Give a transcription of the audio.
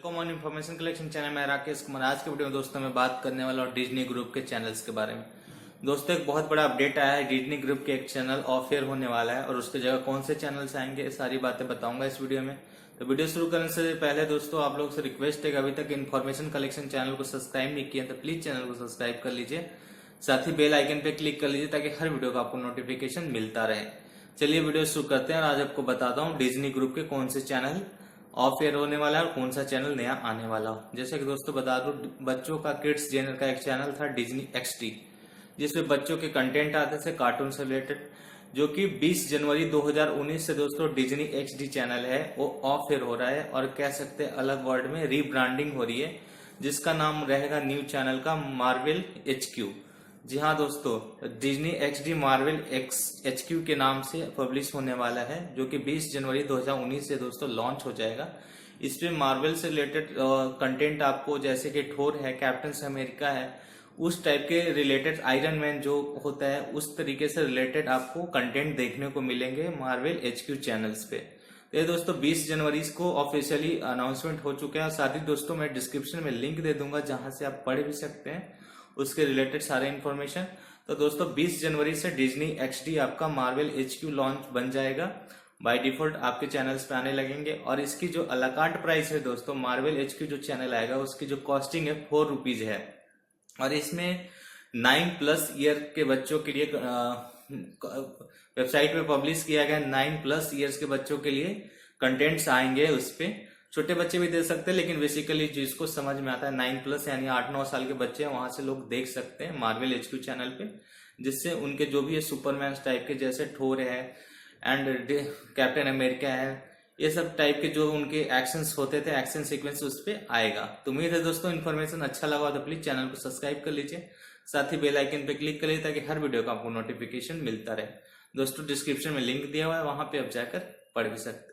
Common information collection channel में राकेश कुमार। आज के वीडियो में दोस्तों मैं बात करने वाला हूँ डिज्नी ग्रुप के चैनल्स के बारे में। दोस्तों एक बहुत बड़ा अपडेट आया है, डिज्नी ग्रुप के एक चैनल ऑफ एयर होने वाला है और उसकी जगह कौन से चैनल्स आएंगे, सारी बातें बताऊंगा इस वीडियो में। तो वीडियो शुरू करने से पहले दोस्तों आप लोग से रिक्वेस्ट है कि अभी तक इन्फॉर्मेशन कलेक्शन चैनल को सब्सक्राइब नहीं किया तो प्लीज चैनल को सब्सक्राइब कर लीजिए, साथ ही बेल आइकन पे क्लिक कर लीजिए ताकि हर वीडियो का आपको नोटिफिकेशन मिलता रहे। चलिए वीडियो शुरू करते हैं और आज आपको बताता हूँ डिज्नी ग्रुप के कौन से चैनल ऑफ एयर होने वाला है और कौन सा चैनल नया आने वाला हो। जैसे कि दोस्तों बता दूं, बच्चों का किड्स जेनर का एक चैनल था डिज्नी एक्सटी, जिसमें बच्चों के कंटेंट आते थे कार्टून से रिलेटेड, जो कि 20 जनवरी 2019 से दोस्तों डिज्नी एक्सडी चैनल है वो ऑफ एयर हो रहा है और कह सकते हैं अलग वर्ड में रीब्रांडिंग हो रही है, जिसका नाम रहेगा न्यू चैनल का मार्वल HQ। जी हाँ दोस्तों, डिज्नी एक्सडी मार्वल HQ के नाम से पब्लिश होने वाला है, जो कि 20 जनवरी 2019 से दोस्तों लॉन्च हो जाएगा। इसमें मार्वल से रिलेटेड कंटेंट आपको, जैसे कि थोर है, कैप्टन अमेरिका है, उस टाइप के रिलेटेड, आयरन मैन जो होता है उस तरीके से रिलेटेड आपको कंटेंट देखने को मिलेंगे मार्वल HQ चैनल्स पे। तो ये दोस्तों 20 जनवरी को ऑफिशियली अनाउंसमेंट हो चुका है। साथ ही दोस्तों मैं डिस्क्रिप्शन में लिंक दे दूंगा जहां से आप पढ़ भी सकते हैं उसके रिलेटेड सारे इन्फॉर्मेशन। तो दोस्तों 20 जनवरी से डिज्नी एक्सडी आपका मार्वल HQ लॉन्च बन जाएगा, बाय डिफॉल्ट आपके चैनल्स पे आने लगेंगे। और इसकी जो अलाकार्ट प्राइस है दोस्तों, मार्वल HQ जो चैनल आएगा उसकी जो कॉस्टिंग है 4 रुपीज है और इसमें 9+ ईयर के बच्चों के लिए वेबसाइट पे पब्लिश किया गया 9+ ईयर्स के बच्चों के लिए कंटेंट्स आएंगे। उस पे छोटे बच्चे भी दे सकते हैं, लेकिन बेसिकली जिसको समझ में आता है 9+ यानी 8-9 साल के बच्चे हैं, वहां से लोग देख सकते हैं मार्वल HQ चैनल पे, जिससे उनके जो भी है सुपरमैन टाइप के, जैसे थोर है एंड कैप्टन अमेरिका है, ये सब टाइप के जो उनके एक्शंस होते थे, एक्शन सीक्वेंस उस पे आएगा। तो उम्मीद है दोस्तों इन्फॉर्मेशन अच्छा लगा तो प्लीज चैनल को सब्सक्राइब कर लीजिए, साथ ही बेल आइकन पे क्लिक कर लीजिए ताकि हर वीडियो का आपको नोटिफिकेशन मिलता रहे। दोस्तों डिस्क्रिप्शन में लिंक दिया हुआ है, वहां पे आप जाकर पढ़ भी सकते हैं।